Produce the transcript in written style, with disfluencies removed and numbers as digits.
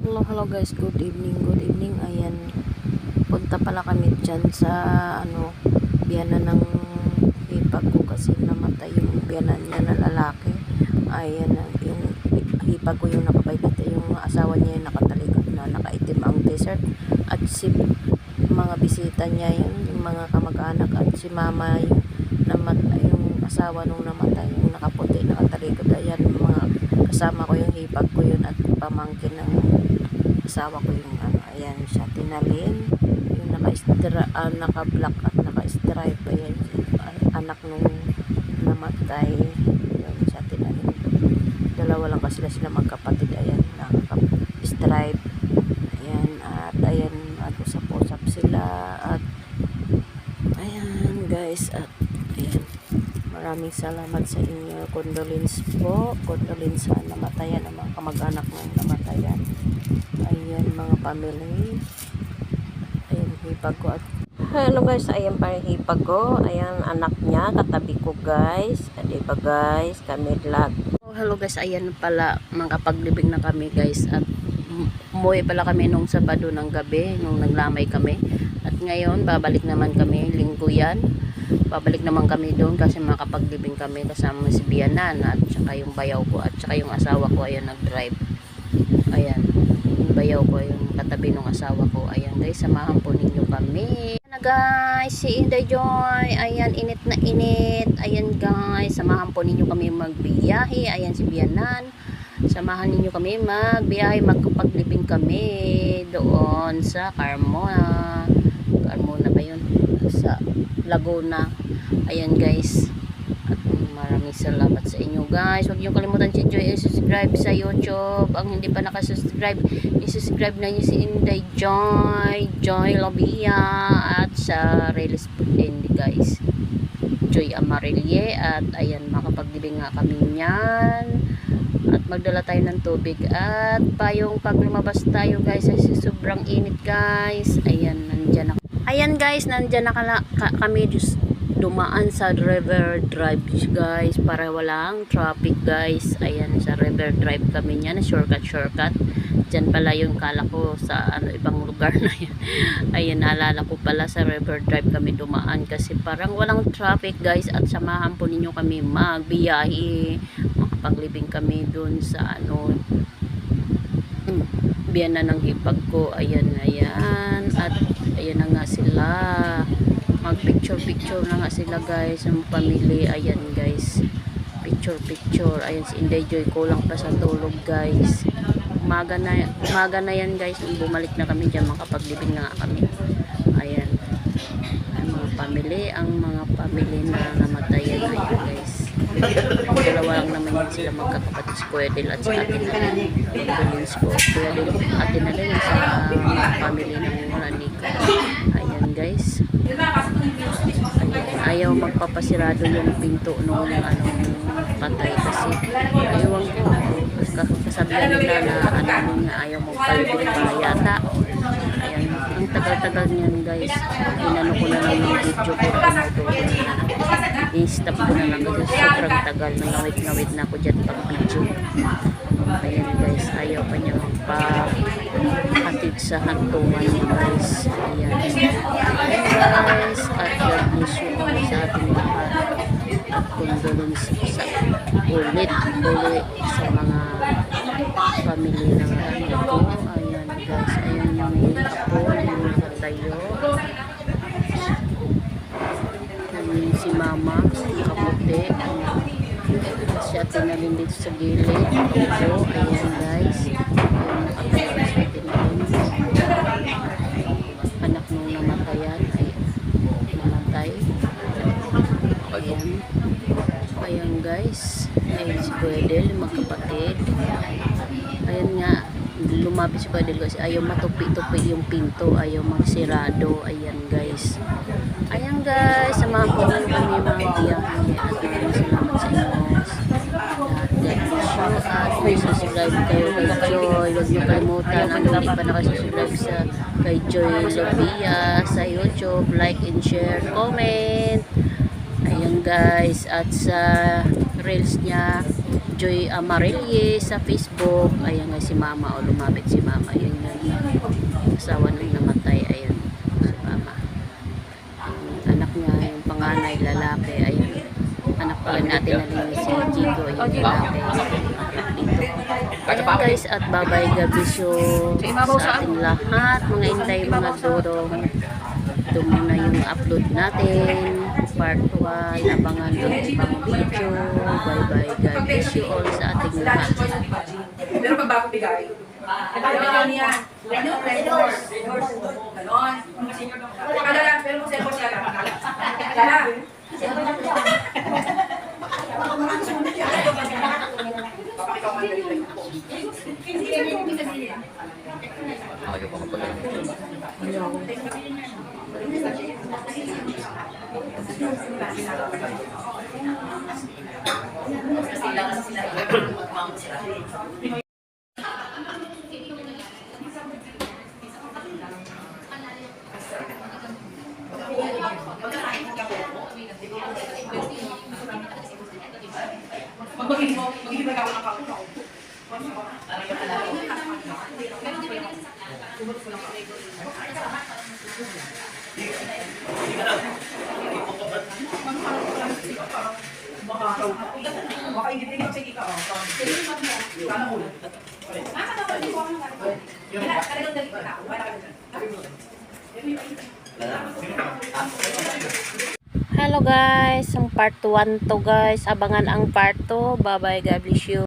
Hello guys, good evening, good evening. Ayan, punta pala kami dyan sa biyanan ng hipag ko kasi namatay yung biyanan niya na lalaki. Ayan, yung hipag ko yung nakabay dito, yung asawa niya yung nakatalikod na nakaitim ang t-shirt, at si mga bisita niya yung mga kamag-anak, at si mama yung namatay, yung asawa nung namatay, yung nakaputi nakatalikod. Ayan, mga kasama ko yung hipag ko yun, at pamangkin ng asawa ko yung ayan siya, tinalin yung naka-black at naka-stripe. Ayan, anak nung namatay, yun siya, tinalin. Dalawa lang kasi sila magkapatid. Ayan, naka-stripe. Ayan, at ayan, usap-usap sila, at ayan guys, at ayan, maraming salamat sa inyo. Condolence po, condolence sa namatayan, ang mga kamag-anak ng namatayan. Ayan, mga family. Ayan, hipag ko. At hello guys, ayan pa yung hipag ko. Ayan, anak niya, katabi ko guys. Diba guys, kami vlog. Hello guys, ayan pala, makapaglibing na kami guys. At umuwi pala kami nung Sabado ng gabi, nung naglamay kami. At ngayon, babalik naman kami, linggo yan. Babalik naman kami doon kasi makapaglibing kami kasama si Bianan at saka yung bayaw ko at saka yung asawa ko. Ayan, nag-drive. Ayan, yung bayaw ko, yung katabi ng asawa ko. Ayan guys, samahan po ninyo kami. Ayan na guys, si Inday Joy. Ayan, init na init. Ayan guys, samahan po ninyo kami magbiyahe. Ayan si Bianan. Samahan ninyo kami magbiyahe, magpaglibing kami doon sa Carmona. Carmona ba yun? Sa Laguna. Ayan guys, at maraming salamat sa inyo guys. Huwag niyo kalimutan si Joy i-subscribe sa YouTube. Ang hindi pa nakasubscribe, i-subscribe na niyo si Inday Joy, Joy Lobia, at sa Relis Putendi guys, Joy Amarilye. At ayan, makapaglibing nga kami niyan, at magdala tayo ng tubig at payong pag lumabas tayo guys, ay sobrang init guys. Ayan, nandyan ako. Ayan guys, nandyan na kami dumaan sa River Drive guys, para walang traffic guys. Ayan, sa River Drive kami niyan, shortcut. Diyan pala yung kala ko sa ibang lugar na yan. Ayan, naalala ko pala sa River Drive kami dumaan kasi parang walang traffic guys. At samahan po ninyo kami magbiyahe, makapaglibing kami dun sa biyanan ng hipag ko. Ayan, ayan, at ayan na nga sila, mag picture na nga sila guys, ang pamilya. Ayan guys, picture. Ayan si Inday Joy, kulang pa sa tulog guys. Umaga na yan guys, bumalik na kami dyan, makapaglibing na nga kami. Ayan, ang mga family na namatayan. Ayan guys, dalawa lang naman yun sila magkakapatid, si Kuya Del at si Ate Nalin. Condolence po, Kuya Del, Ate Nalin, sa family ng Moranica. Ayan guys, ayan, ayaw magpapasirado yung pinto nung patay kasi ayaw kasabihan nila na ayaw magpalibing pa yata. Ayan, ang tagal-tagal niyan guys, inano ko na lang yung video ko, i-stop ko na lang kasi sobrang tagal, nangawit na ako dyan pag video. Ayan guys, ayaw pa niya magpa-hatid sa hantungan niya guys. Ayan guys, at God bless you all sa ating lahat, at condolence sa ulit sa mga family ng ko. Ayan guys, ayan yung apo, yung katayo, si mama, kaputi, siya tinalin dito sa gilid. So, ayan guys, ayan, nakatayo sa tinalin, anak nung namatayan ay namatay. Ayan guys, ayan si Kuya Del, magkapatid. Ayan nga, lumapit si Kuya Del kasi ayaw matupi-tupi yung pinto, ayaw magsirado. Ayan guys, samahan ko nyo kami mga biyahe, at maraming salamat sa inyo. At may subscribe kayo kay Joy, huwag nyo kalimutan, ang hindi pa nakasubscribe kay Joy Lobia sa YouTube, like and share, comment. Ayan guys, at sa reels niya, Joy Amarilye sa Facebook. Ayan nga si mama, lumapit si mama. natin nalinis si Chico yung lalaki. Ayan guys, at bye-bye gabisyo sa ating lahat, mga inday, mga dorong. Ito muna yung upload natin, part 1. Abangan ang ibang video. Bye-bye gabisyo all sa ating lahat. Pero pag bago bigay, ganon yan. Ganon. Kada lang, pero kung cellphone siya lang. Kada. Papakikaw man dali lang. Ayaw ko kapag Mag-ibig ako ng account mo. Baka ingit-ingit ko sa ika. Kala mo. Hello guys, ang part 1 to guys. Abangan ang part 2. Bye bye, God bless you.